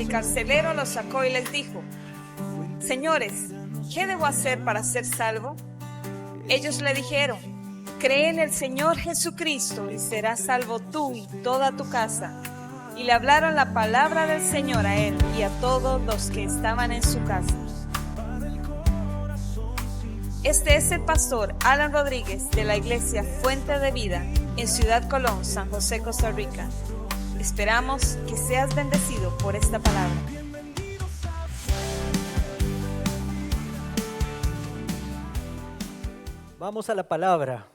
carcelero los sacó y les dijo: Señores, ¿qué debo hacer para ser salvo? Ellos le dijeron: Cree en el Señor Jesucristo y serás salvo tú y toda tu casa. Y le hablaron la palabra del Señor a él y a todos los que estaban en su casa. Este es el pastor Alan Rodríguez de la iglesia Fuente de Vida en Ciudad Colón, San José, Costa Rica. Esperamos que seas bendecido por esta palabra. Vamos a la palabra.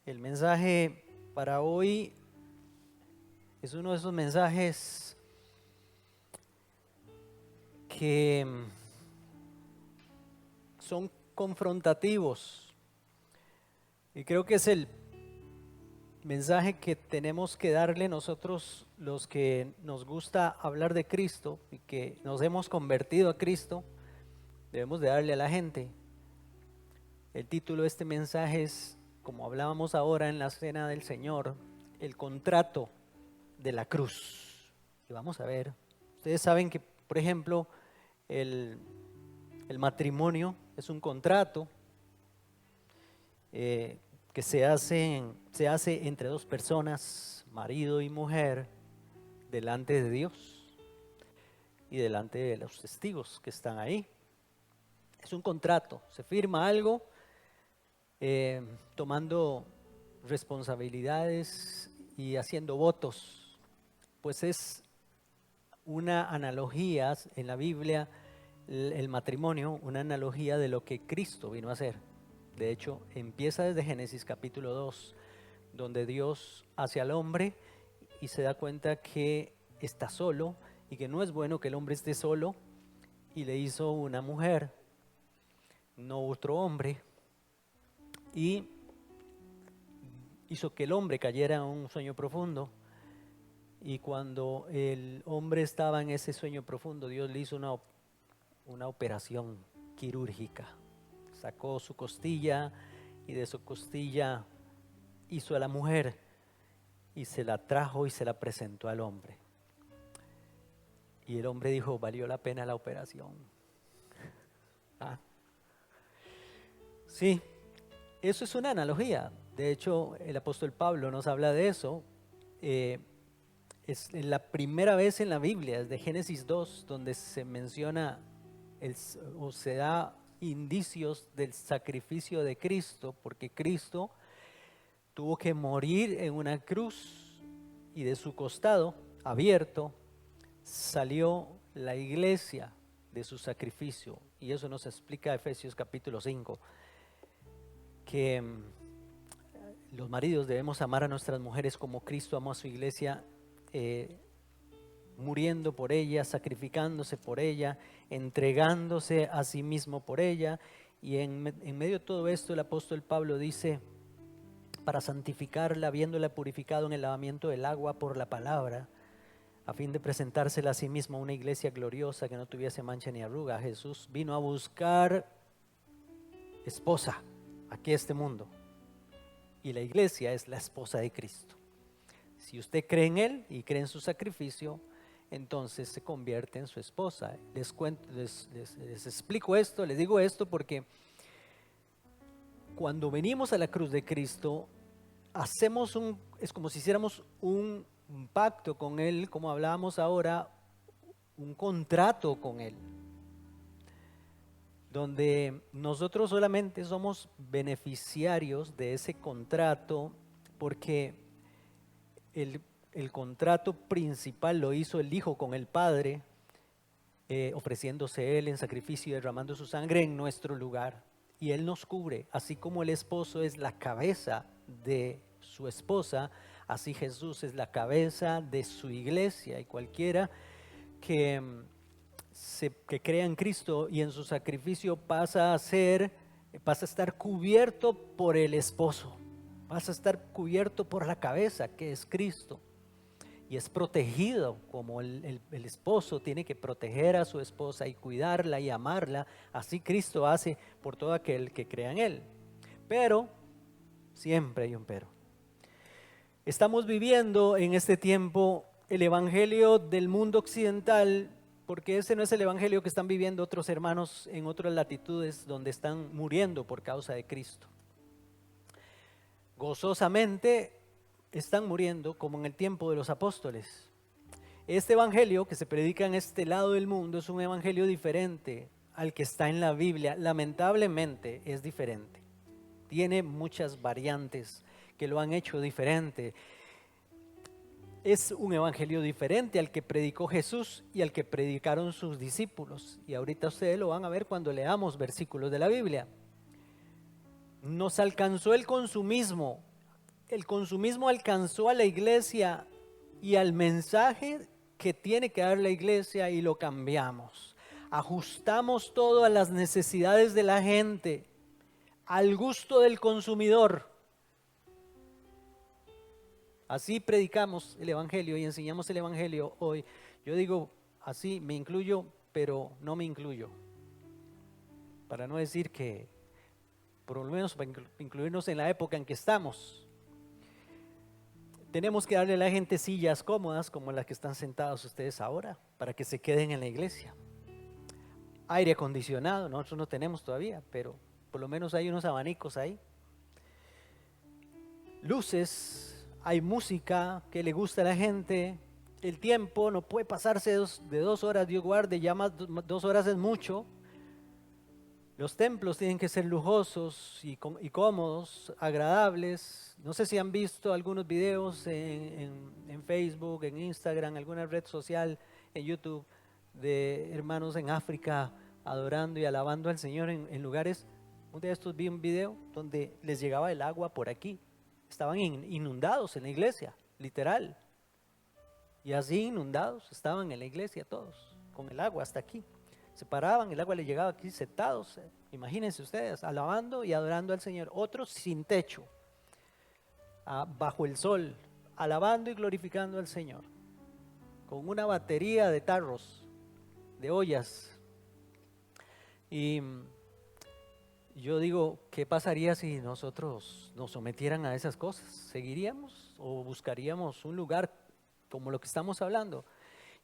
El mensaje para hoy es uno de esos mensajes que son confrontativos y creo que es el mensaje que tenemos que darle nosotros los que nos gusta hablar de Cristo y que nos hemos convertido a Cristo. Debemos de darle a la gente. El título de este mensaje es, como hablábamos ahora en la cena del Señor, el contrato de la cruz. Y vamos a ver, ustedes saben que, por ejemplo, el matrimonio es un contrato que se hace entre dos personas, marido y mujer, delante de Dios y delante de los testigos que están ahí. Es un contrato, se firma algo tomando responsabilidades y haciendo votos. Pues es una analogía en la Biblia, el matrimonio, una analogía de lo que Cristo vino a hacer. De hecho, empieza desde Génesis capítulo 2, donde Dios hace al hombre y se da cuenta que está solo y que no es bueno que el hombre esté solo, y le hizo una mujer, no otro hombre, y hizo que el hombre cayera en un sueño profundo. Y cuando el hombre estaba en ese sueño profundo, Dios le hizo una operación quirúrgica. Sacó su costilla y de su costilla hizo a la mujer y se la trajo y se la presentó al hombre. Y el hombre dijo: valió la pena la operación. ¿Ah? Sí, eso es una analogía. De hecho, el apóstol Pablo nos habla de eso. Es la primera vez en la Biblia, desde Génesis 2, donde se menciona o se da indicios del sacrificio de Cristo, porque Cristo tuvo que morir en una cruz y de su costado abierto salió la iglesia de su sacrificio. Y eso nos explica Efesios capítulo 5, que los maridos debemos amar a nuestras mujeres como Cristo amó a su iglesia, muriendo por ella, sacrificándose por ella, entregándose a sí mismo por ella. Y en medio de todo esto el apóstol Pablo dice: para santificarla, habiéndola purificado en el lavamiento del agua por la palabra, a fin de presentársela a sí mismo una iglesia gloriosa que no tuviese mancha ni arruga. Jesús vino a buscar esposa aquí a este mundo, y la iglesia es la esposa de Cristo. Si usted cree en Él y cree en su sacrificio, entonces se convierte en su esposa. Les explico esto, les digo esto porque cuando venimos a la cruz de Cristo, es como si hiciéramos un pacto con Él, como hablábamos ahora, un contrato con Él, donde nosotros solamente somos beneficiarios de ese contrato, porque el contrato principal lo hizo el Hijo con el Padre, ofreciéndose Él en sacrificio y derramando su sangre en nuestro lugar. Y Él nos cubre, así como el esposo es la cabeza de su esposa, así Jesús es la cabeza de su iglesia. Y cualquiera que crea en Cristo y en su sacrificio pasa a estar cubierto por el esposo, pasa a estar cubierto por la cabeza, que es Cristo. Y es protegido como el esposo tiene que proteger a su esposa y cuidarla y amarla. Así Cristo hace por todo aquel que crea en Él. Pero, siempre hay un pero. Estamos viviendo en este tiempo el evangelio del mundo occidental, porque ese no es el evangelio que están viviendo otros hermanos en otras latitudes donde están muriendo por causa de Cristo. Gozosamente están muriendo como en el tiempo de los apóstoles. Este evangelio que se predica en este lado del mundo es un evangelio diferente al que está en la Biblia. Lamentablemente es diferente. Tiene muchas variantes que lo han hecho diferente. Es un evangelio diferente al que predicó Jesús y al que predicaron sus discípulos. Y ahorita ustedes lo van a ver cuando leamos versículos de la Biblia. Nos alcanzó el consumismo. El consumismo alcanzó a la iglesia y al mensaje que tiene que dar la iglesia y lo cambiamos. Ajustamos todo a las necesidades de la gente, al gusto del consumidor. Así predicamos el evangelio y enseñamos el evangelio hoy. Yo digo así, me incluyo, pero no me incluyo. Para no decir que, por lo menos para incluirnos en la época en que estamos. Tenemos que darle a la gente sillas cómodas como las que están sentados ustedes ahora, para que se queden en la iglesia. Aire acondicionado, nosotros no tenemos todavía, pero por lo menos hay unos abanicos ahí. Luces. Hay música que le gusta a la gente. El tiempo no puede pasarse de 2 horas, Dios guarde, ya más 2 horas es mucho. Los templos tienen que ser lujosos y cómodos, agradables. No sé si han visto algunos videos en Facebook, en Instagram, alguna red social, en YouTube, de hermanos en África adorando y alabando al Señor en lugares. Un día de estos vi un video donde les llegaba el agua por aquí. Estaban inundados en la iglesia, literal. Y así inundados estaban en la iglesia todos, con el agua hasta aquí. Se paraban, el agua les llegaba aquí sentados. Imagínense ustedes, alabando y adorando al Señor. Otros sin techo, bajo el sol, alabando y glorificando al Señor. Con una batería de tarros, de ollas. Y yo digo, ¿qué pasaría si nosotros nos sometieran a esas cosas? ¿Seguiríamos o buscaríamos un lugar como lo que estamos hablando?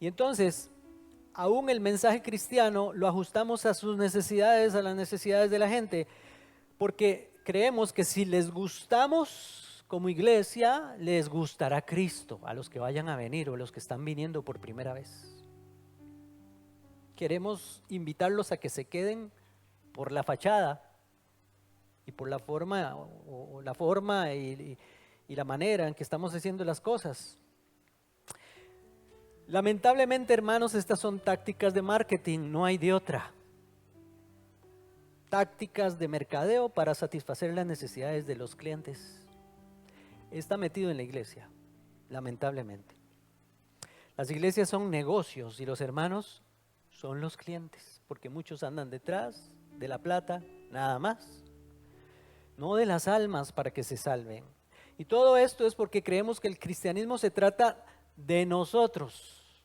Y entonces, aún el mensaje cristiano lo ajustamos a sus necesidades, a las necesidades de la gente, porque creemos que si les gustamos como iglesia, les gustará Cristo a los que vayan a venir o a los que están viniendo por primera vez. Queremos invitarlos a que se queden por la fachada y por la forma y la manera en que estamos haciendo las cosas. Lamentablemente, hermanos, estas son tácticas de marketing, no hay de otra. Tácticas de mercadeo para satisfacer las necesidades de los clientes. Está metido en la iglesia, lamentablemente. Las iglesias son negocios y los hermanos son los clientes, porque muchos andan detrás de la plata, nada más. No de las almas para que se salven. Y todo esto es porque creemos que el cristianismo se trata de nosotros.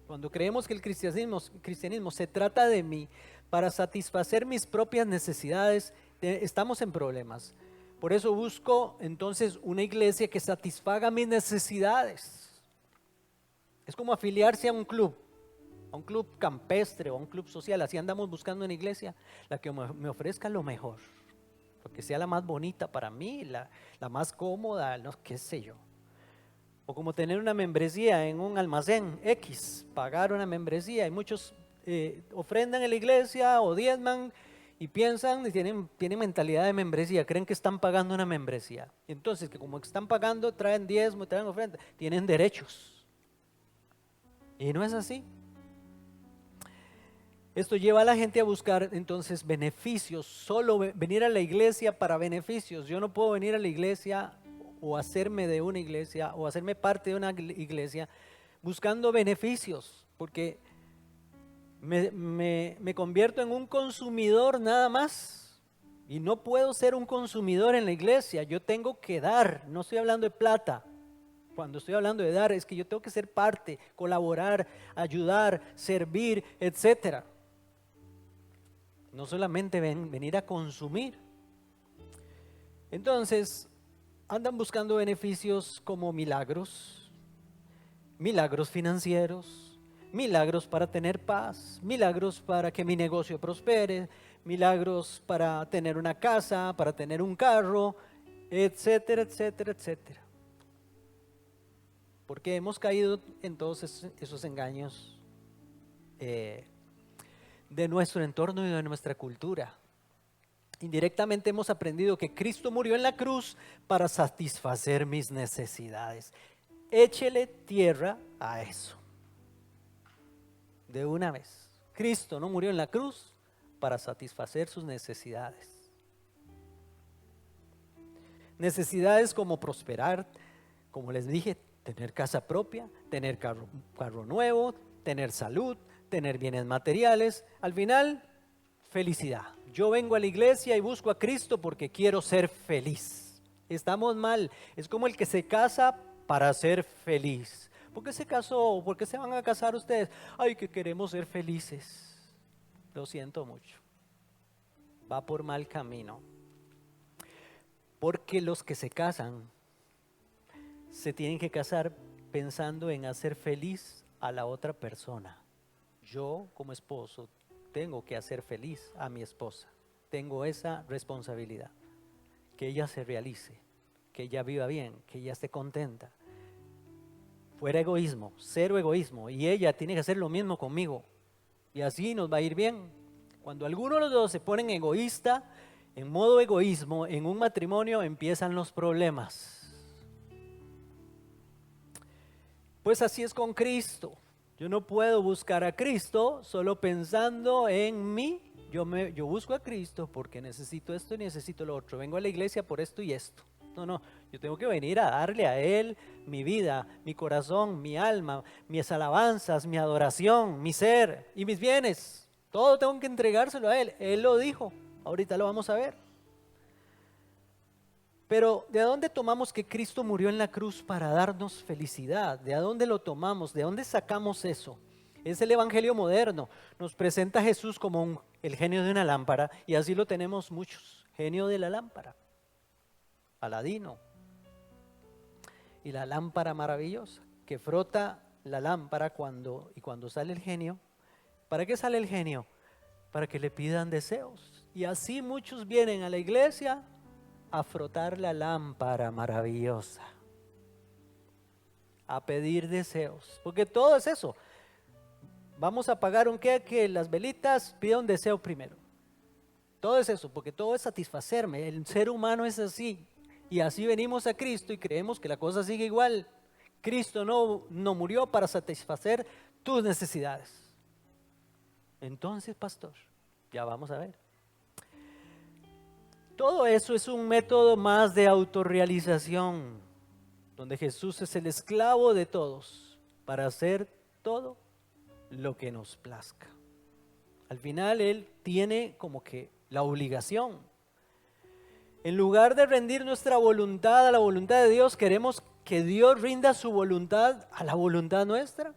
Cuando creemos que el cristianismo se trata de mí para satisfacer mis propias necesidades, estamos en problemas. Por eso busco entonces una iglesia que satisfaga mis necesidades. Es como afiliarse a un club campestre o a un club social. Así andamos buscando una iglesia, la que me ofrezca lo mejor. Que sea la más bonita para mí, la más cómoda, no, qué sé yo. O como tener una membresía en un almacén X, pagar una membresía. Y muchos ofrendan en la iglesia o diezman y piensan y tienen mentalidad de membresía, creen que están pagando una membresía. Entonces, que como están pagando, traen diezmo, traen ofrenda, tienen derechos. Y no es así. Esto lleva a la gente a buscar entonces beneficios, solo venir a la iglesia para beneficios. Yo no puedo venir a la iglesia o hacerme de una iglesia o hacerme parte de una iglesia buscando beneficios, porque me convierto en un consumidor nada más. Y no puedo ser un consumidor en la iglesia, yo tengo que dar, no estoy hablando de plata. Cuando estoy hablando de dar es que yo tengo que ser parte, colaborar, ayudar, servir, etcétera. No solamente venir a consumir. Entonces, andan buscando beneficios como milagros, milagros financieros, milagros para tener paz, milagros para que mi negocio prospere, milagros para tener una casa, para tener un carro, etcétera, etcétera, etcétera. Porque hemos caído en todos esos engaños de nuestro entorno y de nuestra cultura. Indirectamente hemos aprendido que Cristo murió en la cruz para satisfacer mis necesidades. Échele tierra a eso. De una vez. Cristo no murió en la cruz para satisfacer sus necesidades. Necesidades como prosperar, como les dije, tener casa propia, tener carro nuevo, tener salud, tener bienes materiales. Al final, felicidad. Yo vengo a la iglesia y busco a Cristo porque quiero ser feliz. Estamos mal. Es como el que se casa para ser feliz. ¿Por qué se casó? ¿Por qué se van a casar ustedes? Ay, que queremos ser felices. Lo siento mucho. Va por mal camino. Porque los que se casan se tienen que casar pensando en hacer feliz a la otra persona. Yo como esposo tengo que hacer feliz a mi esposa. Tengo esa responsabilidad. Que ella se realice, que ella viva bien, que ella esté contenta. Fuera egoísmo, cero egoísmo. Y ella tiene que hacer lo mismo conmigo. Y así nos va a ir bien. Cuando alguno de los dos se ponen egoísta, en modo egoísmo, en un matrimonio empiezan los problemas. Pues así es con Cristo. Yo no puedo buscar a Cristo solo pensando en mí. Yo busco a Cristo porque necesito esto y necesito lo otro. Vengo a la iglesia por esto y esto. No, yo tengo que venir a darle a Él mi vida, mi corazón, mi alma, mis alabanzas, mi adoración, mi ser y mis bienes. Todo tengo que entregárselo a Él. Él lo dijo. Ahorita lo vamos a ver. Pero ¿de dónde tomamos que Cristo murió en la cruz para darnos felicidad? ¿De dónde lo tomamos? ¿De dónde sacamos eso? Es el evangelio moderno. Nos presenta a Jesús como el genio de una lámpara y así lo tenemos muchos. Genio de la lámpara. Aladino. Y la lámpara maravillosa que frota la lámpara cuando sale el genio. ¿Para qué sale el genio? Para que le pidan deseos. Y así muchos vienen a la iglesia a frotar la lámpara maravillosa, a pedir deseos, porque todo es eso. Vamos a pagar un qué, que las velitas pida un deseo primero. Todo es eso, porque todo es satisfacerme. El ser humano es así, y así venimos a Cristo y creemos que la cosa sigue igual. Cristo no murió para satisfacer tus necesidades. Entonces, pastor, ya vamos a ver. Todo eso es un método más de autorrealización, donde Jesús es el esclavo de todos para hacer todo lo que nos plazca. Al final Él tiene como que la obligación. En lugar de rendir nuestra voluntad a la voluntad de Dios, queremos que Dios rinda su voluntad a la voluntad nuestra.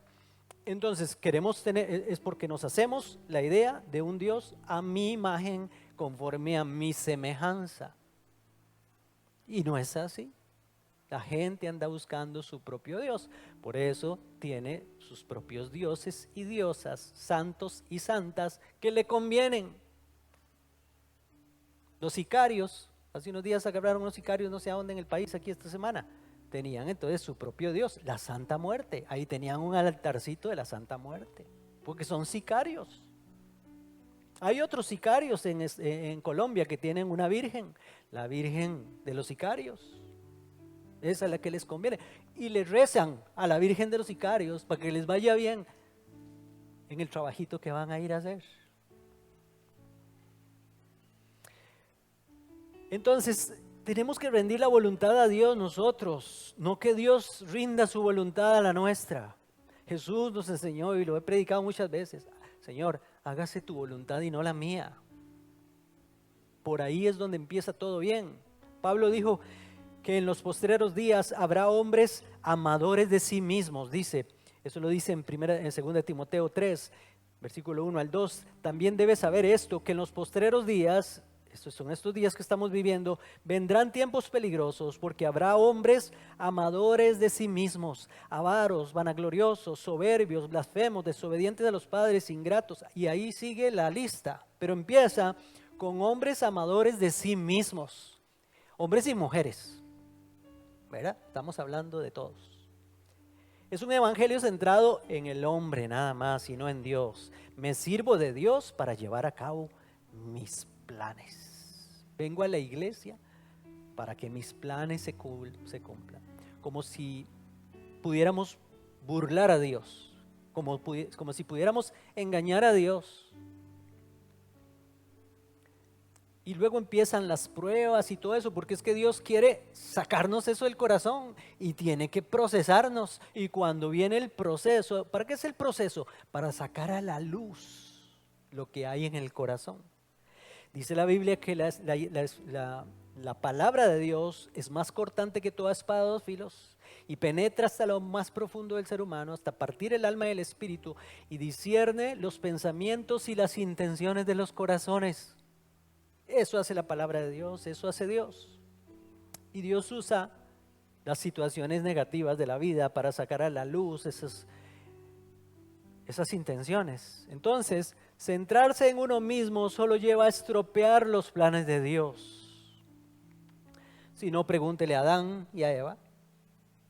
Entonces es porque nos hacemos la idea de un Dios a mi imagen, conforme a mi semejanza. Y no es así. La gente anda buscando su propio Dios. Por eso tiene sus propios dioses y diosas, santos y santas que le convienen. Los sicarios, hace unos días agarraron unos sicarios no sé a dónde en el país aquí esta semana. Tenían entonces su propio Dios, la Santa Muerte. Ahí tenían un altarcito de la Santa Muerte, porque son sicarios. Hay otros sicarios en Colombia que tienen una virgen, la Virgen de los Sicarios. Esa es la que les conviene. Y le rezan a la Virgen de los Sicarios para que les vaya bien en el trabajito que van a ir a hacer. Entonces, tenemos que rendir la voluntad a Dios nosotros, no que Dios rinda su voluntad a la nuestra. Jesús nos enseñó, y lo he predicado muchas veces: Señor, hágase tu voluntad y no la mía. Por ahí es donde empieza todo bien. Pablo dijo que en los postreros días habrá hombres amadores de sí mismos, dice. Eso lo dice en 2 Timoteo 3, versículo 1 al 2. También debes saber esto, que en los postreros días, estos son estos días que estamos viviendo, vendrán tiempos peligrosos porque habrá hombres amadores de sí mismos, avaros, vanagloriosos, soberbios, blasfemos, desobedientes a los padres, ingratos. Y ahí sigue la lista, pero empieza con hombres amadores de sí mismos, hombres y mujeres, ¿verdad? Estamos hablando de todos. Es un evangelio centrado en el hombre nada más y no en Dios. Me sirvo de Dios para llevar a cabo mis planes. Vengo a la iglesia para que mis planes se cumplan. Como si pudiéramos burlar a Dios, como si pudiéramos engañar a Dios. Y luego empiezan las pruebas y todo eso, porque es que Dios quiere sacarnos eso del corazón y tiene que procesarnos. Y cuando viene el proceso, ¿para qué es el proceso? Para sacar a la luz lo que hay en el corazón. Dice la Biblia que la palabra de Dios es más cortante que toda espada de dos filos y penetra hasta lo más profundo del ser humano, hasta partir el alma y el espíritu, y discierne los pensamientos y las intenciones de los corazones. Eso hace la palabra de Dios, eso hace Dios. Y Dios usa las situaciones negativas de la vida para sacar a la luz esas intenciones. Entonces, centrarse en uno mismo solo lleva a estropear los planes de Dios. Si no, pregúntele a Adán y a Eva.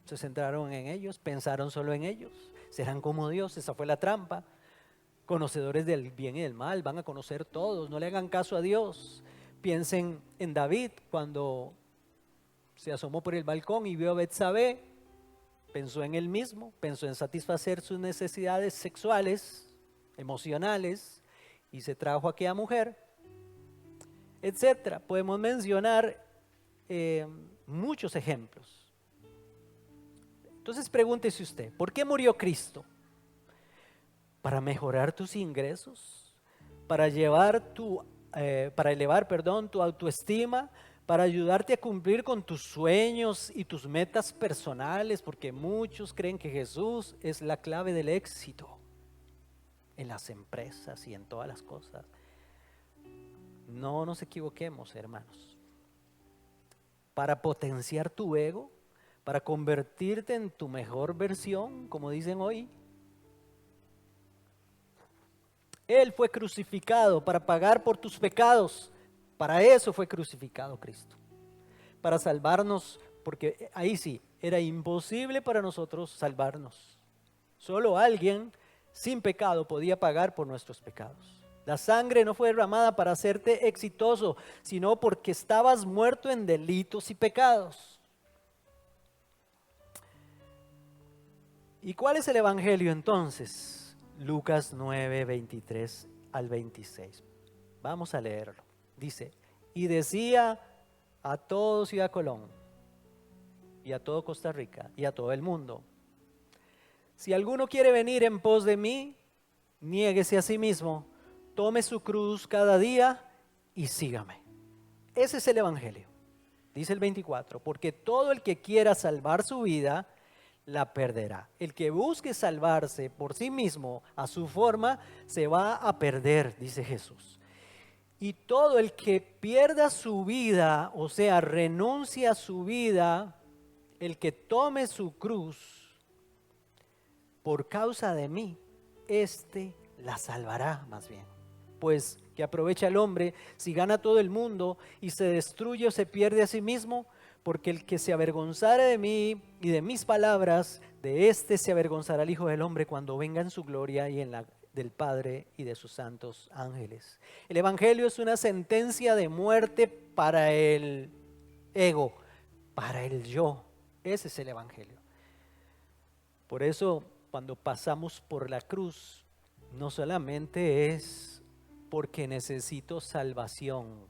Se centraron en ellos, pensaron solo en ellos. Serán como Dios, esa fue la trampa. Conocedores del bien y del mal, van a conocer todos, no le hagan caso a Dios. Piensen en David cuando se asomó por el balcón y vio a Betsabé. Pensó en él mismo, pensó en satisfacer sus necesidades sexuales, emocionales, y se trajo a aquella mujer, etcétera. Podemos mencionar muchos ejemplos. Entonces pregúntese usted, ¿por qué murió Cristo? ¿Para mejorar tus ingresos? ¿Para elevar tu autoestima? ¿Para ayudarte a cumplir con tus sueños y tus metas personales? Porque muchos creen que Jesús es la clave del éxito en las empresas y en todas las cosas. No nos equivoquemos, hermanos. Para potenciar tu ego, para convertirte en tu mejor versión, como dicen hoy. Él fue crucificado para pagar por tus pecados. Para eso fue crucificado Cristo. Para salvarnos, porque ahí sí, era imposible para nosotros salvarnos. Solo alguien sin pecado podía pagar por nuestros pecados. La sangre no fue derramada para hacerte exitoso, sino porque estabas muerto en delitos y pecados. ¿Y cuál es el evangelio entonces? Lucas 9, 23 al 26. Vamos a leerlo. Dice, y decía a todo Ciudad Colón, y a todo Costa Rica, y a todo el mundo, si alguno quiere venir en pos de mí, niéguese a sí mismo, tome su cruz cada día y sígame. Ese es el evangelio. Dice el 24, porque todo el que quiera salvar su vida, la perderá. El que busque salvarse por sí mismo, a su forma, se va a perder, dice Jesús. Y todo el que pierda su vida, o sea, renuncia a su vida, el que tome su cruz por causa de mí, éste la salvará más bien. Pues que aprovecha el hombre si gana todo el mundo y se destruye o se pierde a sí mismo, porque el que se avergonzare de mí y de mis palabras, de éste se avergonzará el Hijo del Hombre cuando venga en su gloria y en la del Padre y de sus santos ángeles. El evangelio es una sentencia de muerte para el ego, para el yo. Ese es el evangelio. Por eso, cuando pasamos por la cruz, no solamente es porque necesito salvación.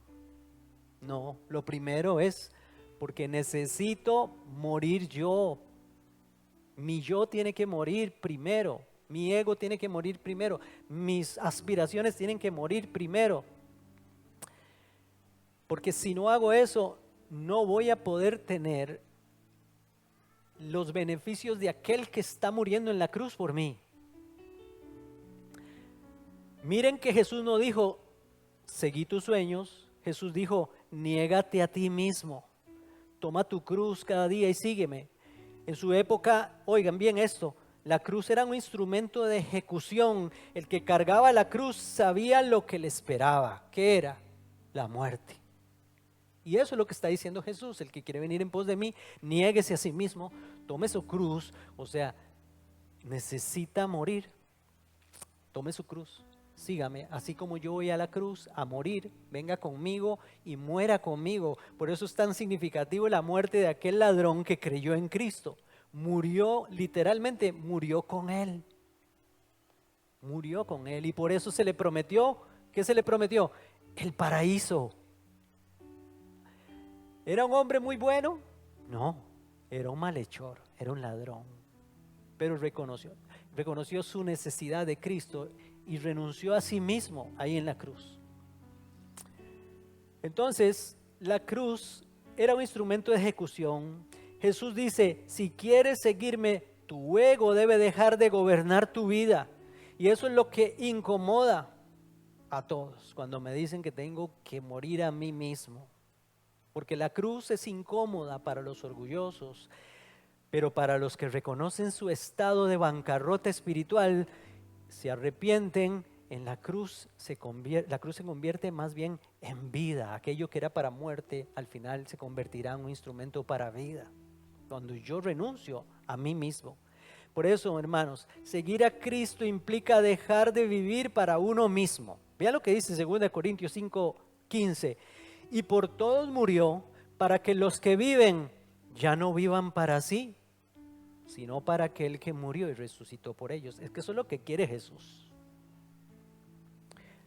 No, lo primero es porque necesito morir yo. Mi yo tiene que morir primero. Mi ego tiene que morir primero. Mis aspiraciones tienen que morir primero. Porque si no hago eso, no voy a poder tener los beneficios de aquel que está muriendo en la cruz por mí. Miren que Jesús no dijo, seguí tus sueños, Jesús dijo, niégate a ti mismo, toma tu cruz cada día y sígueme. En su época, oigan bien esto, la cruz era un instrumento de ejecución. El que cargaba la cruz sabía lo que le esperaba. ¿Qué era? La muerte. Y eso es lo que está diciendo Jesús. El que quiere venir en pos de mí, niéguese a sí mismo, tome su cruz. O sea, necesita morir. Tome su cruz, sígame. Así como yo voy a la cruz a morir, venga conmigo y muera conmigo. Por eso es tan significativo la muerte de aquel ladrón que creyó en Cristo. Murió, literalmente murió con Él. Murió con Él y por eso se le prometió, ¿qué se le prometió? El paraíso. ¿Era un hombre muy bueno? No, era un malhechor, era un ladrón. Pero reconoció su necesidad de Cristo y renunció a sí mismo ahí en la cruz. Entonces, la cruz era un instrumento de ejecución. Jesús dice, si quieres seguirme, tu ego debe dejar de gobernar tu vida. Y eso es lo que incomoda a todos cuando me dicen que tengo que morir a mí mismo. Porque la cruz es incómoda para los orgullosos, pero para los que reconocen su estado de bancarrota espiritual, se arrepienten, en la cruz se convierte más bien en vida. Aquello que era para muerte, al final se convertirá en un instrumento para vida. Cuando yo renuncio a mí mismo. Por eso, hermanos, seguir a Cristo implica dejar de vivir para uno mismo. Vean lo que dice 2 Corintios 5:15. Y por todos murió, para que los que viven ya no vivan para sí, sino para aquel que murió y resucitó por ellos. Es que eso es lo que quiere Jesús.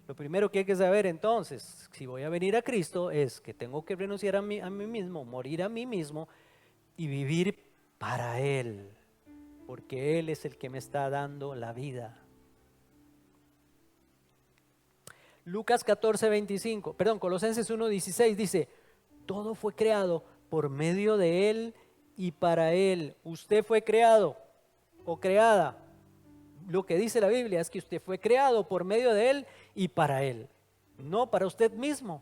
Lo primero que hay que saber entonces, si voy a venir a Cristo, es que tengo que renunciar a mí mismo, morir a mí mismo y vivir para Él, porque Él es el que me está dando la vida. Colosenses 1:16 dice, todo fue creado por medio de Él y para Él. Usted fue creado o creada. Lo que dice la Biblia es que usted fue creado por medio de Él y para Él. No para usted mismo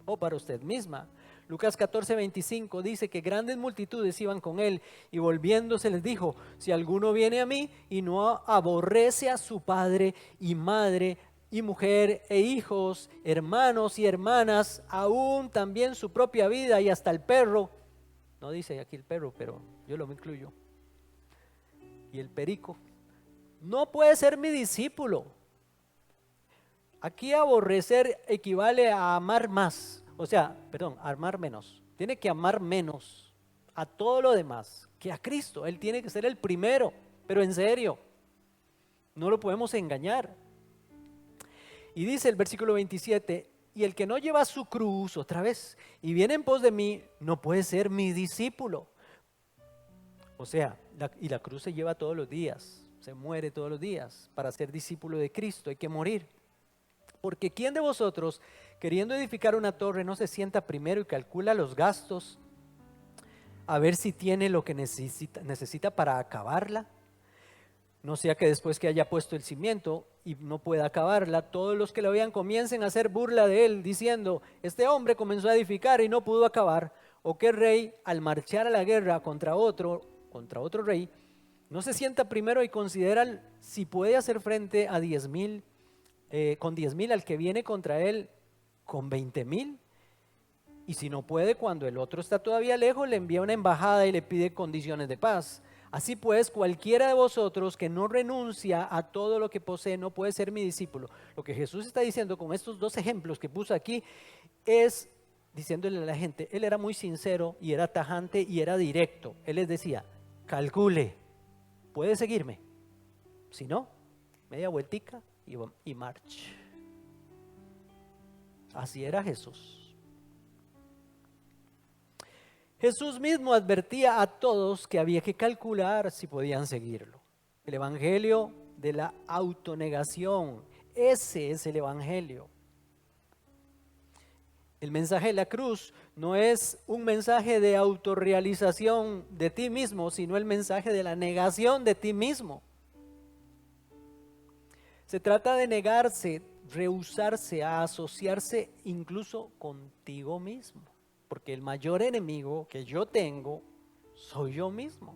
o para usted misma. Lucas 14:25 dice que grandes multitudes iban con Él y volviéndose les dijo, si alguno viene a mí y no aborrece a su padre y madre y mujer e hijos, hermanos y hermanas, aún también su propia vida y hasta el perro, no dice aquí el perro, pero yo lo incluyo, y el perico, no puede ser mi discípulo. Aquí aborrecer equivale a amar más, amar menos. Tiene que amar menos a todo lo demás que a Cristo. Él tiene que ser el primero, pero en serio, no lo podemos engañar. Y dice el versículo 27, y el que no lleva su cruz, otra vez, y viene en pos de mí, no puede ser mi discípulo. O sea, la cruz se lleva todos los días, se muere todos los días. Para ser discípulo de Cristo hay que morir. Porque ¿quién de vosotros, queriendo edificar una torre, no se sienta primero y calcula los gastos a ver si tiene lo que necesita para acabarla? No sea que después que haya puesto el cimiento y no pueda acabarla, todos los que lo vean comiencen a hacer burla de él, diciendo, este hombre comenzó a edificar y no pudo acabar. O qué rey, al marchar a la guerra contra otro rey, no se sienta primero y considera si puede hacer frente a con 10,000 al que viene contra él con 20,000. Y si no puede, cuando el otro está todavía lejos, le envía una embajada y le pide condiciones de paz. Así pues, cualquiera de vosotros que no renuncia a todo lo que posee no puede ser mi discípulo. Lo que Jesús está diciendo con estos dos ejemplos que puso aquí es diciéndole a la gente, Él era muy sincero y era tajante y era directo. Él les decía, calcule, ¿puede seguirme? Si no, media vueltica y march. Así era Jesús. Jesús mismo advertía a todos que había que calcular si podían seguirlo. El evangelio de la autonegación, ese es el evangelio. El mensaje de la cruz no es un mensaje de autorrealización de ti mismo, sino el mensaje de la negación de ti mismo. Se trata de negarse, rehusarse a asociarse incluso contigo mismo, porque el mayor enemigo que yo tengo soy yo mismo,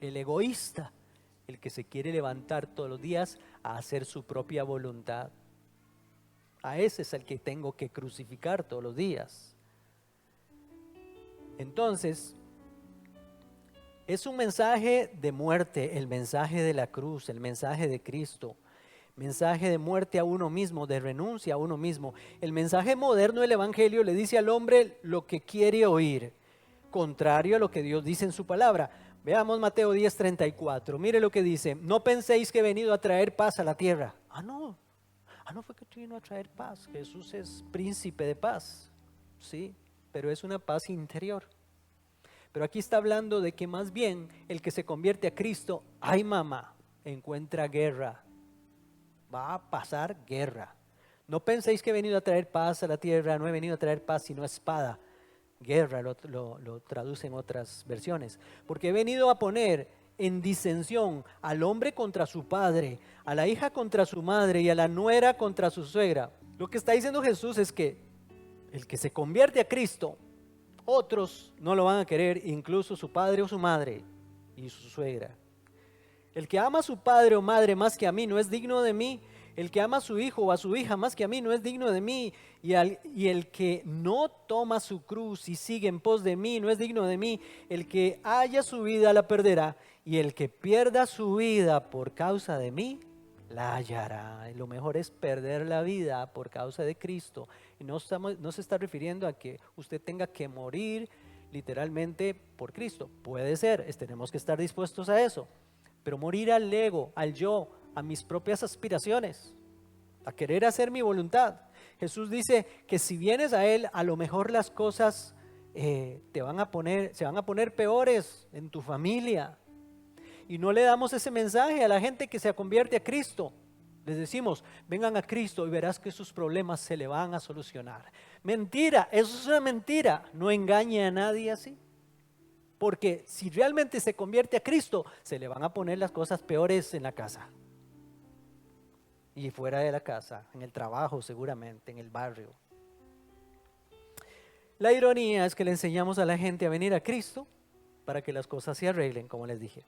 el egoísta, el que se quiere levantar todos los días a hacer su propia voluntad. A ese es el que tengo que crucificar todos los días. Entonces, es un mensaje de muerte, el mensaje de la cruz, el mensaje de Cristo. Mensaje de muerte a uno mismo, de renuncia a uno mismo. El mensaje moderno del Evangelio le dice al hombre lo que quiere oír, contrario a lo que Dios dice en su palabra. Veamos Mateo 10:34. Mire lo que dice: no penséis que he venido a traer paz a la tierra. No fue que vino a traer paz. Jesús es príncipe de paz, sí, pero es una paz interior. Pero aquí está hablando de que más bien el que se convierte a Cristo, ay mamá, encuentra guerra. Va a pasar guerra. No penséis que he venido a traer paz a la tierra. No he venido a traer paz sino espada. Guerra lo traducen otras versiones. Porque he venido a poner en disensión al hombre contra su padre, a la hija contra su madre y a la nuera contra su suegra. Lo que está diciendo Jesús es que el que se convierte a Cristo, otros no lo van a querer, incluso su padre o su madre y su suegra. El que ama a su padre o madre más que a mí no es digno de mí. El que ama a su hijo o a su hija más que a mí no es digno de mí. Y el que no toma su cruz y sigue en pos de mí no es digno de mí. El que haya su vida la perderá. Y el que pierda su vida por causa de mí, la hallará. Y lo mejor es perder la vida por causa de Cristo. Y no se está refiriendo a que usted tenga que morir literalmente por Cristo. Puede ser, tenemos que estar dispuestos a eso. Pero morir al ego, al yo, a mis propias aspiraciones, a querer hacer mi voluntad. Jesús dice que si vienes a Él, a lo mejor las cosas se van a poner peores en tu familia. Y no le damos ese mensaje a la gente que se convierte a Cristo. Les decimos, vengan a Cristo y verás que sus problemas se le van a solucionar. Mentira, eso es una mentira. No engañe a nadie así. Porque si realmente se convierte a Cristo, se le van a poner las cosas peores en la casa. Y fuera de la casa, en el trabajo seguramente, en el barrio. La ironía es que le enseñamos a la gente a venir a Cristo para que las cosas se arreglen, como les dije.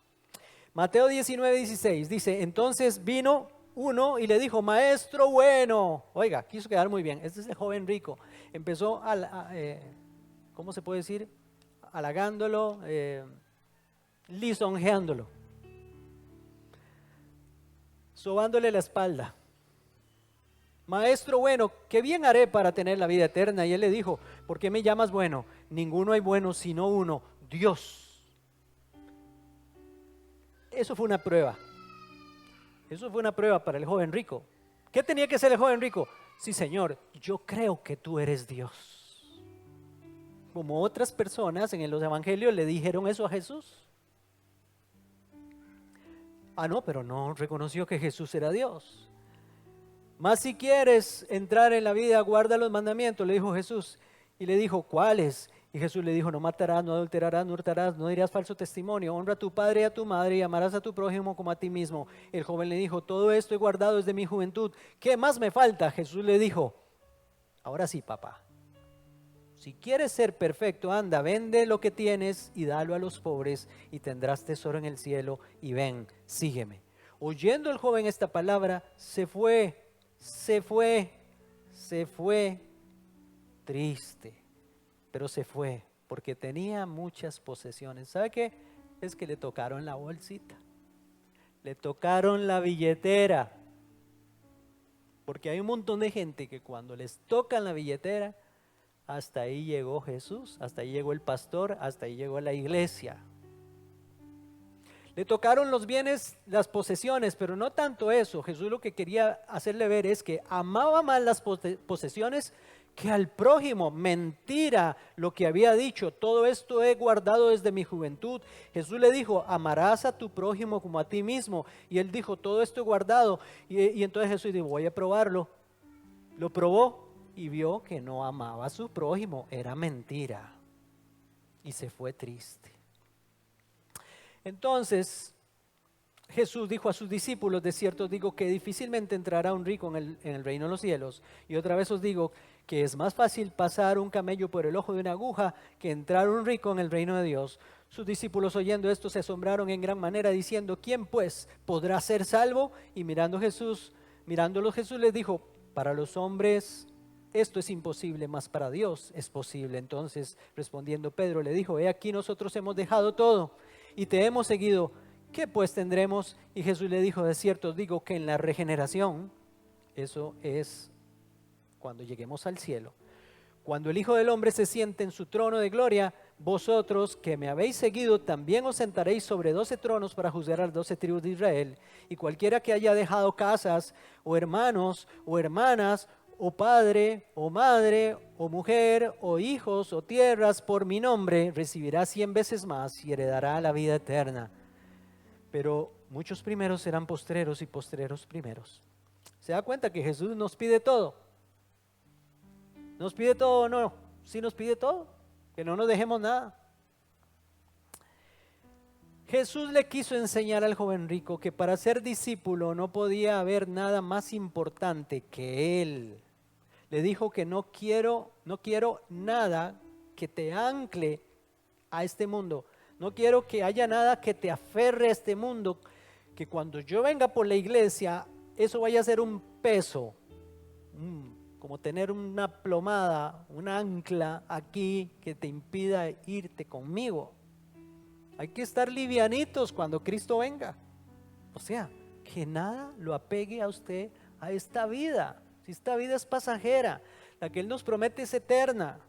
Mateo 19:16 dice, entonces vino uno y le dijo, maestro bueno. Oiga, quiso quedar muy bien. Este es el joven rico. Empezó ¿cómo se puede decir? Halagándolo, lisonjeándolo, sobándole la espalda. Maestro bueno, ¿qué bien haré para tener la vida eterna? Y él le dijo, ¿por qué me llamas bueno? Ninguno hay bueno sino uno, Dios. Eso fue una prueba. Eso fue una prueba para el joven rico. ¿Qué tenía que hacer el joven rico? Sí, Señor, yo creo que tú eres Dios. Como otras personas en los evangelios le dijeron eso a Jesús. No, pero no reconoció que Jesús era Dios. Mas si quieres entrar en la vida, guarda los mandamientos, le dijo Jesús. Y le dijo, ¿cuáles? Y Jesús le dijo, no matarás, no adulterarás, no hurtarás, no dirás falso testimonio, honra a tu padre y a tu madre y amarás a tu prójimo como a ti mismo. El joven le dijo, todo esto he guardado desde mi juventud. ¿Qué más me falta? Jesús le dijo, ahora sí, papá. Si quieres ser perfecto, anda, vende lo que tienes y dalo a los pobres y tendrás tesoro en el cielo y ven, sígueme. Oyendo el joven esta palabra, se fue triste, pero se fue porque tenía muchas posesiones. ¿Sabe qué? Es que le tocaron la bolsita, le tocaron la billetera, porque hay un montón de gente que cuando les tocan la billetera, hasta ahí llegó Jesús, hasta ahí llegó el pastor, hasta ahí llegó la iglesia. Le tocaron los bienes, las posesiones, pero no tanto eso. Jesús lo que quería hacerle ver es que amaba más las posesiones que al prójimo. Mentira lo que había dicho, todo esto he guardado desde mi juventud. Jesús le dijo, amarás a tu prójimo como a ti mismo. Y él dijo, todo esto he guardado. Y entonces Jesús dijo, voy a probarlo. Lo probó y vio que no amaba a su prójimo, era mentira. Y se fue triste. Entonces, Jesús dijo a sus discípulos, de cierto os digo que difícilmente entrará un rico en el reino de los cielos. Y otra vez os digo que es más fácil pasar un camello por el ojo de una aguja que entrar un rico en el reino de Dios. Sus discípulos oyendo esto se asombraron en gran manera diciendo, ¿quién pues podrá ser salvo? Y mirándolo Jesús les dijo, para los hombres esto es imposible, mas para Dios es posible. Entonces respondiendo Pedro le dijo, he aquí nosotros hemos dejado todo y te hemos seguido. ¿Qué pues tendremos? Y Jesús le dijo, de cierto os digo que en la regeneración, eso es cuando lleguemos al cielo, cuando el Hijo del Hombre se siente en su trono de gloria, vosotros que me habéis seguido también os sentaréis sobre 12 tronos para juzgar a las 12 tribus de Israel. Y cualquiera que haya dejado casas, o hermanos, o hermanas, o padre, o madre, o mujer, o hijos, o tierras por mi nombre, recibirá 100 veces más y heredará la vida eterna. Pero muchos primeros serán postreros y postreros primeros. ¿Se da cuenta que Jesús nos pide todo? ¿Nos pide todo o no? Sí nos pide todo, que no nos dejemos nada. Jesús le quiso enseñar al joven rico que para ser discípulo no podía haber nada más importante que él. Le dijo que no quiero nada que te ancle a este mundo. No quiero que haya nada que te aferre a este mundo, que cuando yo venga por la iglesia, eso vaya a ser un peso, como tener una plomada, un ancla aquí que te impida irte conmigo. Hay que estar livianitos cuando Cristo venga. O sea, que nada lo apegue a usted a esta vida. Si esta vida es pasajera, la que Él nos promete es eterna.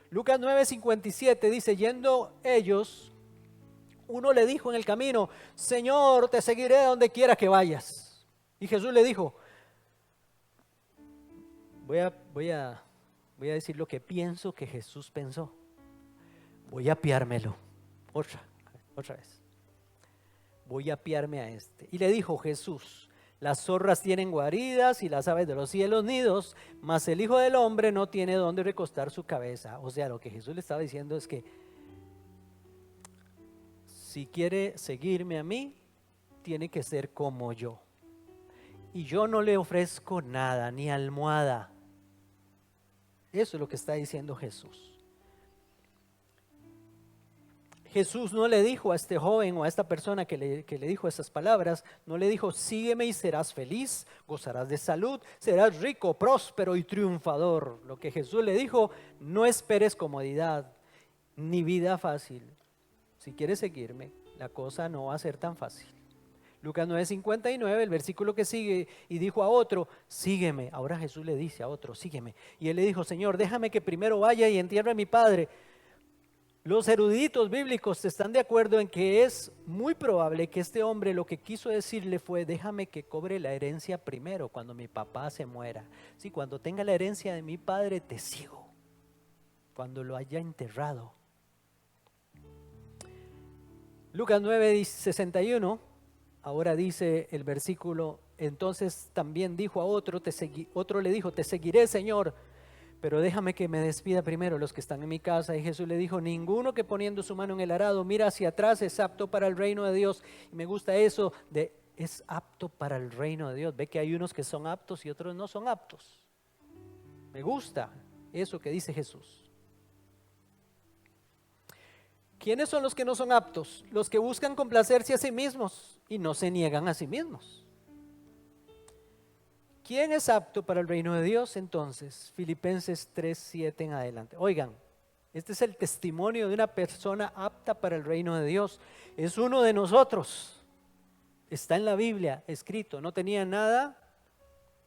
Lucas 9:57 dice, yendo ellos, uno le dijo en el camino, Señor, te seguiré donde quiera que vayas. Y Jesús le dijo, voy a decir lo que pienso que Jesús pensó. Voy a apiármelo. Otra vez. Voy a apiarme a este. Y le dijo Jesús, las zorras tienen guaridas y las aves de los cielos nidos, mas el Hijo del Hombre no tiene donde recostar su cabeza. O sea, lo que Jesús le estaba diciendo es que si quiere seguirme a mí, tiene que ser como yo. Y yo no le ofrezco nada, ni almohada. Eso es lo que está diciendo Jesús. Jesús no le dijo a este joven o a esta persona que le dijo esas palabras, no le dijo, sígueme y serás feliz, gozarás de salud, serás rico, próspero y triunfador. Lo que Jesús le dijo, no esperes comodidad, ni vida fácil. Si quieres seguirme, la cosa no va a ser tan fácil. Lucas 9:59, el versículo que sigue, y dijo a otro, sígueme. Ahora Jesús le dice a otro, sígueme. Y él le dijo, Señor, déjame que primero vaya y entierre a mi padre. Los eruditos bíblicos están de acuerdo en que es muy probable que este hombre lo que quiso decirle fue, déjame que cobre la herencia primero cuando mi papá se muera. Sí, cuando tenga la herencia de mi padre te sigo, cuando lo haya enterrado. Lucas 9:61, ahora dice el versículo, entonces también dijo a otro, otro le dijo, te seguiré, Señor, pero déjame que me despida primero los que están en mi casa. Y Jesús le dijo, ninguno que poniendo su mano en el arado mira hacia atrás es apto para el reino de Dios. Y me gusta eso de es apto para el reino de Dios. Ve que hay unos que son aptos y otros no son aptos. Me gusta eso que dice Jesús. ¿Quiénes son los que no son aptos? Los que buscan complacerse a sí mismos y no se niegan a sí mismos. ¿Quién es apto para el reino de Dios? Entonces, Filipenses 3:7 en adelante. Oigan, este es el testimonio de una persona apta para el reino de Dios. Es uno de nosotros. Está en la Biblia escrito. No tenía nada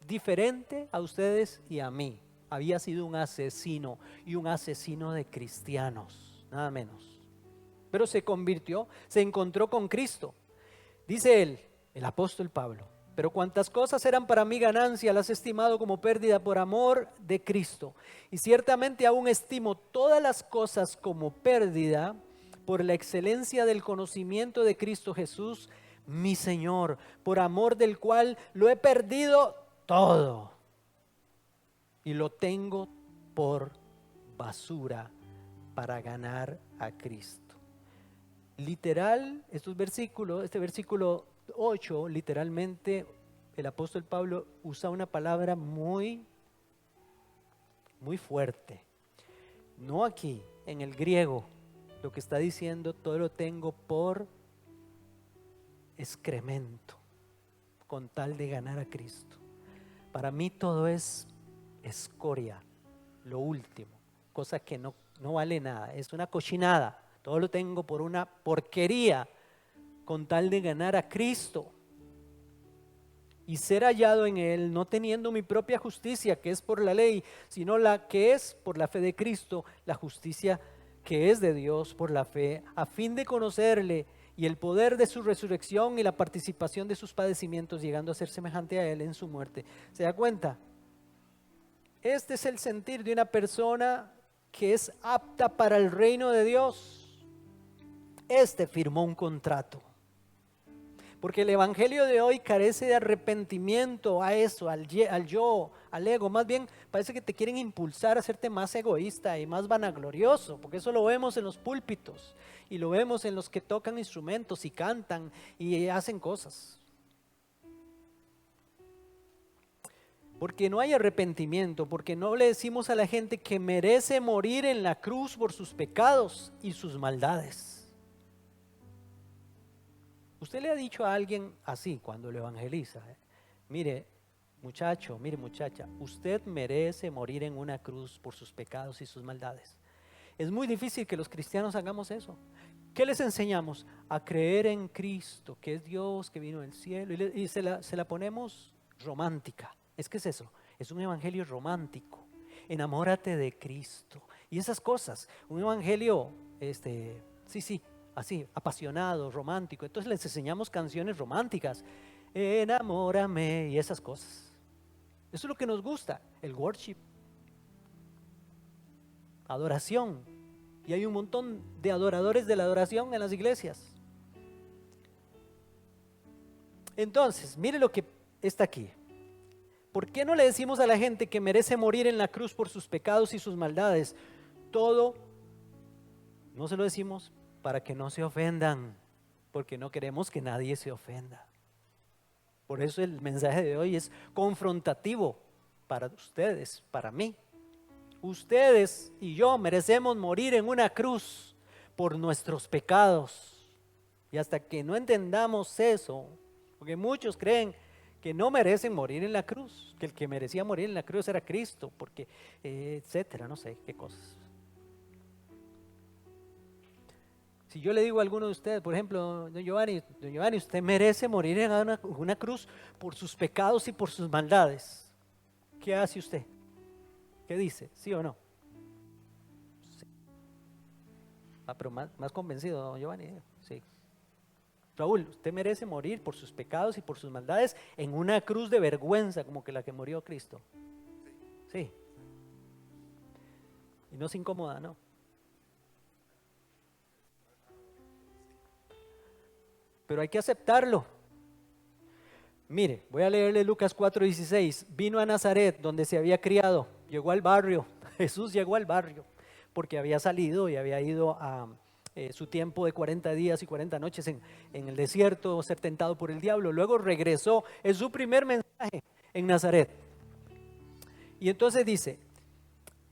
diferente a ustedes y a mí. Había sido un asesino y un asesino de cristianos, nada menos. Pero se convirtió, se encontró con Cristo. Dice él, el apóstol Pablo, pero cuantas cosas eran para mí ganancia, las he estimado como pérdida por amor de Cristo. Y ciertamente aún estimo todas las cosas como pérdida por la excelencia del conocimiento de Cristo Jesús, mi Señor, por amor del cual lo he perdido todo y lo tengo por basura para ganar a Cristo. Literal, este versículo 8, literalmente, el apóstol Pablo usa una palabra muy fuerte. No aquí, en el griego, lo que está diciendo, todo lo tengo por excremento, con tal de ganar a Cristo. Para mí todo es escoria, lo último, cosa que no vale nada, es una cochinada. Todo lo tengo por una porquería, con tal de ganar a Cristo y ser hallado en Él, no teniendo mi propia justicia, que es por la ley, sino la que es por la fe de Cristo, la justicia que es de Dios por la fe, a fin de conocerle y el poder de su resurrección y la participación de sus padecimientos, llegando a ser semejante a Él en su muerte. ¿Se da cuenta? Este es el sentir de una persona que es apta para el reino de Dios. Este firmó un contrato. Porque el evangelio de hoy carece de arrepentimiento a eso, al yo, al ego. Más bien parece que te quieren impulsar a hacerte más egoísta y más vanaglorioso, porque eso lo vemos en los púlpitos y lo vemos en los que tocan instrumentos y cantan y hacen cosas. Porque no hay arrepentimiento, porque no le decimos a la gente que merece morir en la cruz por sus pecados y sus maldades. Usted le ha dicho a alguien así cuando lo evangeliza, mire muchacho, mire muchacha, usted merece morir en una cruz por sus pecados y sus maldades. Es muy difícil que los cristianos hagamos eso. ¿Qué les enseñamos? A creer en Cristo, que es Dios, que vino del cielo, y se la ponemos romántica. Es que es eso, es un evangelio romántico. Enamórate de Cristo y esas cosas, un evangelio, así, apasionado, romántico. Entonces les enseñamos canciones románticas, enamórame y esas cosas. Eso es lo que nos gusta, el worship, adoración. Y hay un montón de adoradores de la adoración en las iglesias. Entonces, mire lo que está aquí. ¿Por qué no le decimos a la gente que merece morir en la cruz por sus pecados y sus maldades? Todo, no se lo decimos para que no se ofendan, porque no queremos que nadie se ofenda. Por eso el mensaje de hoy es confrontativo para ustedes, para mí. Ustedes y yo merecemos morir en una cruz por nuestros pecados. Y hasta que no entendamos eso, porque muchos creen que no merecen morir en la cruz, que el que merecía morir en la cruz era Cristo, porque etcétera, no sé qué cosas. Si yo le digo a alguno de ustedes, por ejemplo, don Giovanni, usted merece morir en una cruz por sus pecados y por sus maldades. ¿Qué hace usted? ¿Qué dice? ¿Sí o no? Sí. Pero más convencido, don Giovanni. Sí. Raúl, usted merece morir por sus pecados y por sus maldades en una cruz de vergüenza como que la que murió Cristo. Sí. Y no se incomoda, ¿no? Pero hay que aceptarlo. Mire, voy a leerle Lucas 4:16. Vino a Nazaret, donde se había criado, llegó al barrio. Jesús llegó al barrio porque había salido y había ido a su tiempo de 40 días y 40 noches en el desierto, ser tentado por el diablo. Luego regresó, es su primer mensaje en Nazaret. Y entonces dice,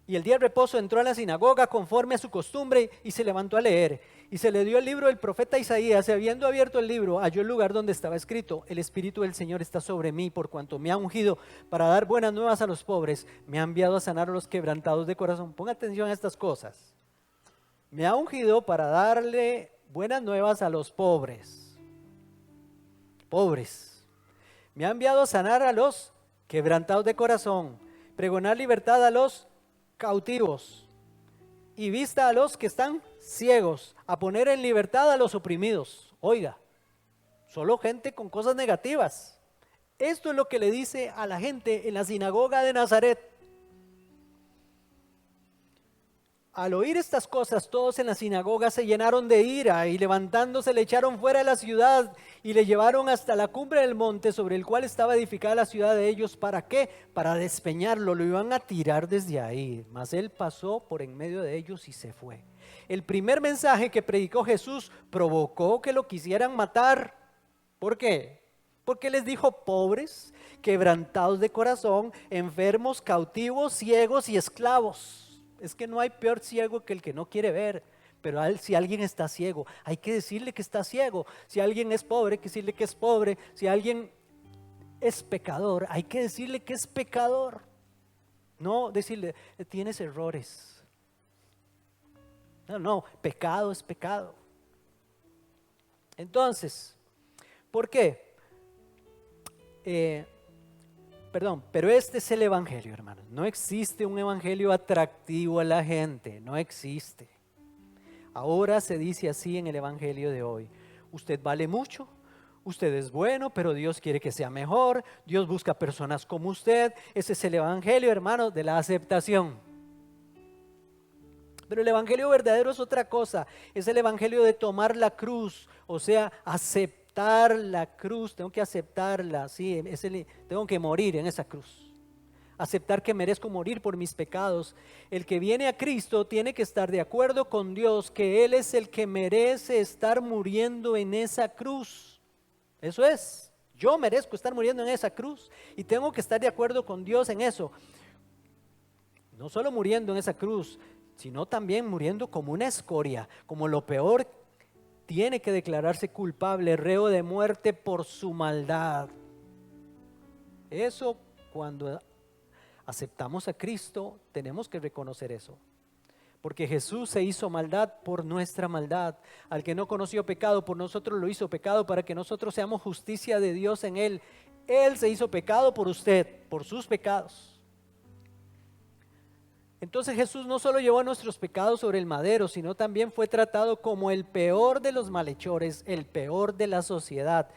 y el día de reposo entró a la sinagoga conforme a su costumbre y se levantó a leer. Y se le dio el libro del profeta Isaías, y habiendo abierto el libro, halló el lugar donde estaba escrito, el Espíritu del Señor está sobre mí, por cuanto me ha ungido para dar buenas nuevas a los pobres, me ha enviado a sanar a los quebrantados de corazón. Ponga atención a estas cosas. Me ha ungido para darle buenas nuevas a los pobres. Pobres. Me ha enviado a sanar a los quebrantados de corazón, pregonar libertad a los cautivos y vista a los que están ciegos, a poner en libertad a los oprimidos. Oiga, solo gente con cosas negativas. Esto es lo que le dice a la gente en la sinagoga de Nazaret. Al oír estas cosas, todos en la sinagoga se llenaron de ira y levantándose le echaron fuera de la ciudad y le llevaron hasta la cumbre del monte sobre el cual estaba edificada la ciudad de ellos. ¿Para qué? Para despeñarlo, lo iban a tirar desde ahí. Mas él pasó por en medio de ellos y se fue. El primer mensaje que predicó Jesús provocó que lo quisieran matar. ¿Por qué? Porque les dijo pobres, quebrantados de corazón, enfermos, cautivos, ciegos y esclavos. Es que no hay peor ciego que el que no quiere ver. Pero si alguien está ciego, hay que decirle que está ciego. Si alguien es pobre, hay que decirle que es pobre. Si alguien es pecador, hay que decirle que es pecador. No decirle, tienes errores. No, pecado es pecado. Entonces, ¿por qué? Pero este es el evangelio, hermanos. No existe un evangelio atractivo a la gente, no existe. Ahora se dice así en el evangelio de hoy: usted vale mucho, usted es bueno, pero Dios quiere que sea mejor, Dios busca personas como usted. Ese es el evangelio, hermanos, de la aceptación. Pero el evangelio verdadero es otra cosa, es el evangelio de tomar la cruz, o sea, aceptar la cruz. Tengo que aceptarla, sí, tengo que morir en esa cruz. Aceptar que merezco morir por mis pecados. El que viene a Cristo tiene que estar de acuerdo con Dios que Él es el que merece estar muriendo en esa cruz. Eso es, yo merezco estar muriendo en esa cruz y tengo que estar de acuerdo con Dios en eso. No solo muriendo en esa cruz, sino también muriendo como una escoria, como lo peor. Tiene que declararse culpable, reo de muerte por su maldad. Eso, cuando aceptamos a Cristo, tenemos que reconocer eso. Porque Jesús se hizo maldad por nuestra maldad. Al que no conoció pecado, por nosotros lo hizo pecado para que nosotros seamos justicia de Dios en Él. Él se hizo pecado por usted, por sus pecados. Entonces Jesús no solo llevó nuestros pecados sobre el madero, sino también fue tratado como el peor de los malhechores, el peor de la sociedad.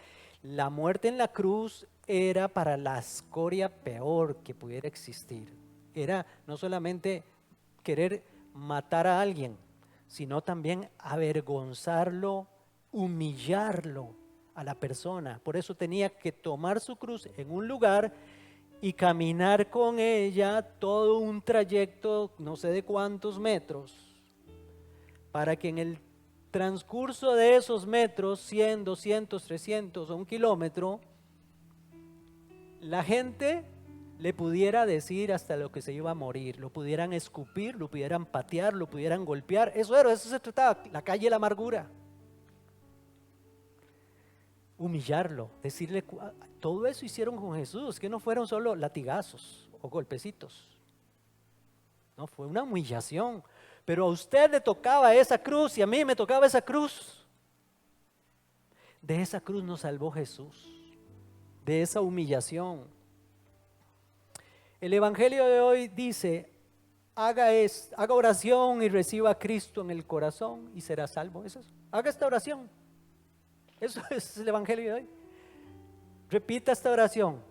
La muerte en la cruz era para la escoria peor que pudiera existir. Era no solamente querer matar a alguien, sino también avergonzarlo, humillarlo a la persona. Por eso tenía que tomar su cruz en un lugar y caminar con ella todo un trayecto, no sé de cuántos metros, para que en el transcurso de esos metros, 100, 200, 300 o 1 kilómetro, la gente le pudiera decir hasta lo que se iba a morir, lo pudieran escupir, lo pudieran patear, lo pudieran golpear. Eso se trataba, la calle de la amargura. Humillarlo, decirle, todo eso hicieron con Jesús, que no fueron solo latigazos o golpecitos. No, fue una humillación. Pero a usted le tocaba esa cruz y a mí me tocaba esa cruz. De esa cruz nos salvó Jesús, de esa humillación. El evangelio de hoy dice: haga oración y reciba a Cristo en el corazón y será salvo. Eso es. Haga esta oración. Eso es el evangelio de hoy. Repita esta oración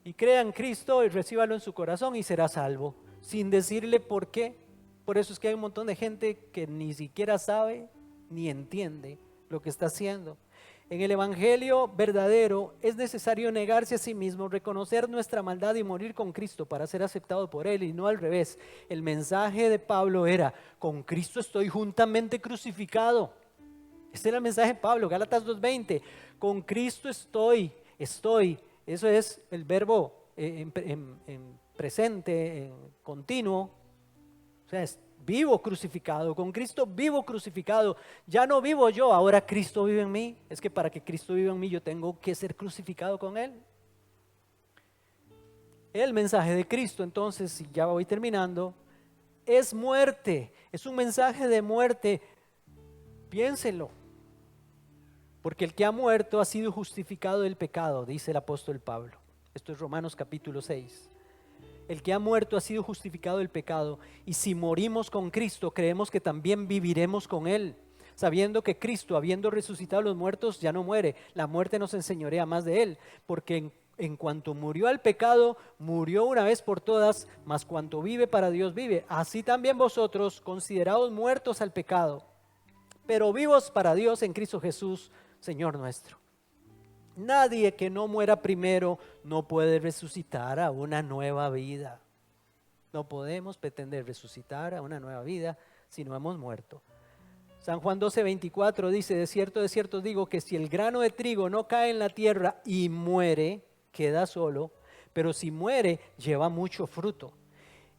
y crea en Cristo y recíbalo en su corazón y será salvo, sin decirle por qué. Por eso es que hay un montón de gente que ni siquiera sabe ni entiende lo que está haciendo. En el evangelio verdadero es necesario negarse a sí mismo, reconocer nuestra maldad y morir con Cristo para ser aceptado por Él, y no al revés. El mensaje de Pablo era: con Cristo estoy juntamente crucificado. Este era el mensaje de Pablo, Gálatas 2:20. Con Cristo estoy, eso es el verbo en presente, en continuo. O sea, vivo crucificado, con Cristo vivo crucificado. Ya no vivo yo, ahora Cristo vive en mí. Es que para que Cristo viva en mí yo tengo que ser crucificado con Él. El mensaje de Cristo, entonces, y ya voy terminando, es muerte, es un mensaje de muerte. Piénselo, porque el que ha muerto ha sido justificado del pecado, dice el apóstol Pablo. Esto es Romanos capítulo 6. El que ha muerto ha sido justificado del pecado, y si morimos con Cristo, creemos que también viviremos con Él, sabiendo que Cristo, habiendo resucitado a los muertos, ya no muere. La muerte nos enseñorea más de Él, porque en cuanto murió al pecado, murió una vez por todas, mas cuanto vive para Dios vive. Así también vosotros, considerados muertos al pecado, pero vivos para Dios en Cristo Jesús, Señor nuestro. Nadie que no muera primero no puede resucitar a una nueva vida. No podemos pretender resucitar a una nueva vida si no hemos muerto. San Juan 12:24 dice, de cierto os digo que si el grano de trigo no cae en la tierra y muere, queda solo, pero si muere, lleva mucho fruto.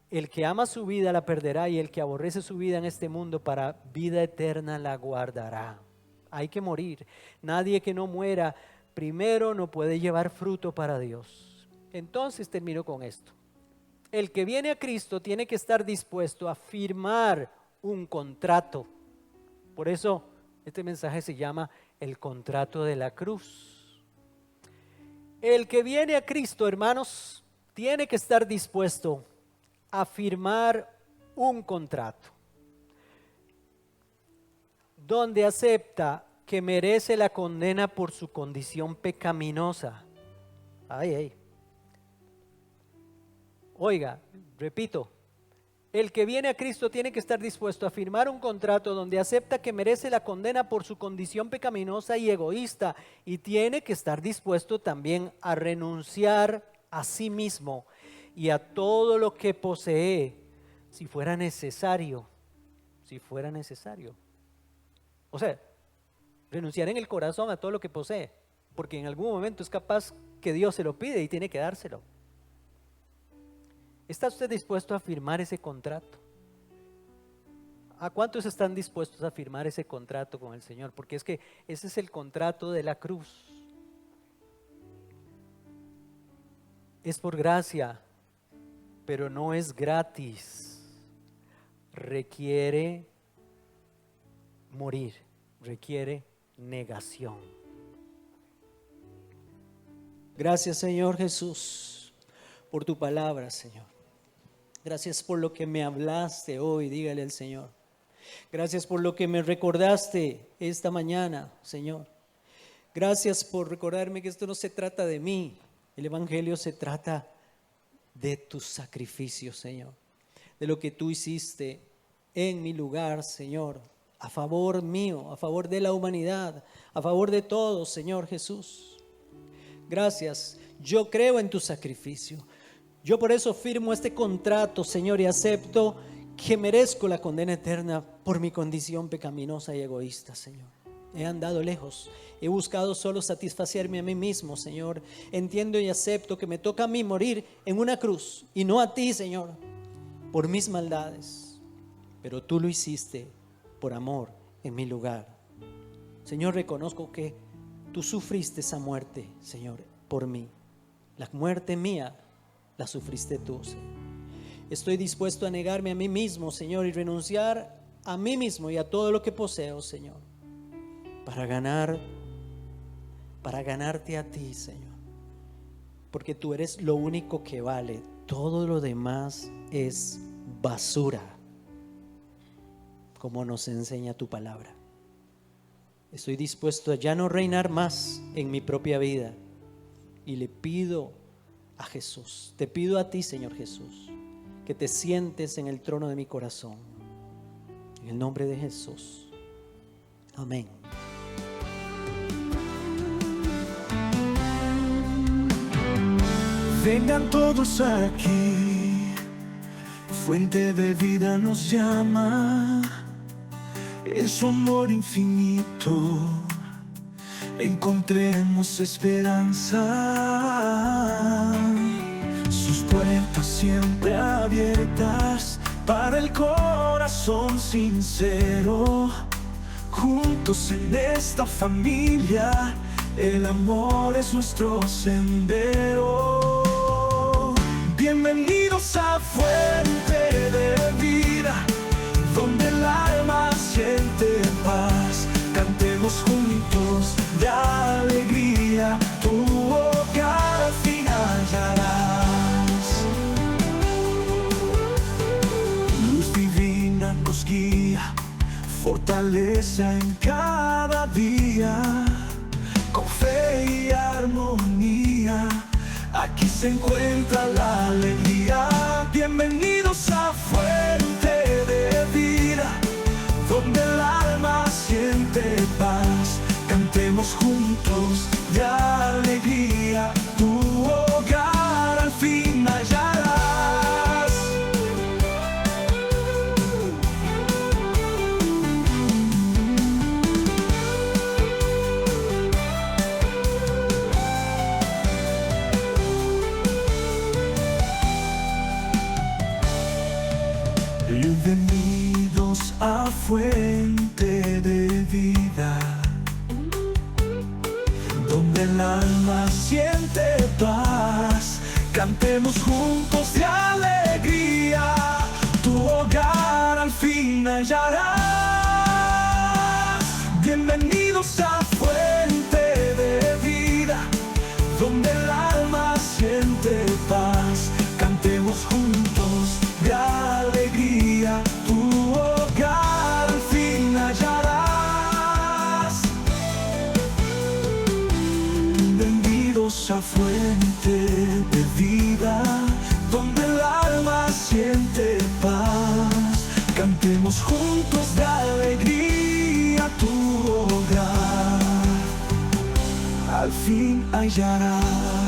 El que ama su vida la perderá y el que aborrece su vida en este mundo para vida eterna la guardará. Hay que morir. Nadie que no muera primero no puede llevar fruto para Dios. Entonces termino con esto. El que viene a Cristo tiene que estar dispuesto a firmar un contrato. Por eso este mensaje se llama el contrato de la cruz. El que viene a Cristo, hermanos, tiene que estar dispuesto a firmar un contrato donde acepta que merece la condena por su condición pecaminosa. Oiga, repito, el que viene a Cristo tiene que estar dispuesto a firmar un contrato donde acepta que merece la condena por su condición pecaminosa y egoísta, y tiene que estar dispuesto también a renunciar a sí mismo y a todo lo que posee, si fuera necesario. O sea, renunciar en el corazón a todo lo que posee, porque en algún momento es capaz que Dios se lo pide y tiene que dárselo. ¿Está usted dispuesto a firmar ese contrato? ¿A cuántos están dispuestos a firmar ese contrato con el Señor? Porque es que ese es el contrato de la cruz. Es por gracia, pero no es gratis. Requiere morir, requiere negación. Gracias, Señor Jesús, por tu palabra, Señor. Gracias por lo que me hablaste hoy, dígale al Señor. Gracias por lo que me recordaste esta mañana, Señor. Gracias por recordarme que esto no se trata de mí. El Evangelio se trata de tu sacrificio, Señor. De lo que tú hiciste en mi lugar, Señor. A favor mío, a favor de la humanidad, a favor de todos, Señor Jesús. Gracias. Yo creo en tu sacrificio. Yo por eso firmo este contrato, Señor, y acepto que merezco la condena eterna por mi condición pecaminosa y egoísta, Señor. He andado lejos, he buscado solo satisfacerme a mí mismo, Señor. Entiendo y acepto que me toca a mí morir en una cruz y no a ti, Señor, por mis maldades. Pero tú lo hiciste por amor en mi lugar. Señor, reconozco que tú sufriste esa muerte, Señor, por mí. La muerte mía la sufriste tú, Señor. Estoy dispuesto a negarme a mí mismo, Señor, y renunciar a mí mismo y a todo lo que poseo, Señor, para ganarte a ti, Señor. Porque tú eres lo único que vale. Todo lo demás es basura, como nos enseña tu palabra. Estoy dispuesto a ya no reinar más en mi propia vida. Y le pido a Jesús, te pido a ti, Señor Jesús, que te sientes en el trono de mi corazón. En el nombre de Jesús. Amén. Vengan todos aquí, fuente de vida nos llama, en su amor infinito encontremos esperanza. Sus puertas siempre abiertas para el corazón sincero. Juntos en esta familia, el amor es nuestro sendero. Bienvenidos a Fuente de Vida, donde el alma siente paz. Cantemos juntos de alegría, tu hogar al final hallarás. Luz divina nos guía, fortaleza en cada día. Con fe y armonía, aquí se encuentra la alegría. Bienvenidos a Fuente de Vida, donde el alma siente paz. Cantemos juntos de alegría, tu hogar al fin hallarás. donde el alma siente paz. Cantemos juntos de alegría, tu hogar al fin hallarás. Bienvenidos a fuente de vida, donde el alma siente paz. Cantemos juntos de alegría, tu hogar al fin hallarás. Bienvenidos a fuente de vida, donde el alma siente paz. Cantemos juntos de alegría, tu hogar al fin hallarás.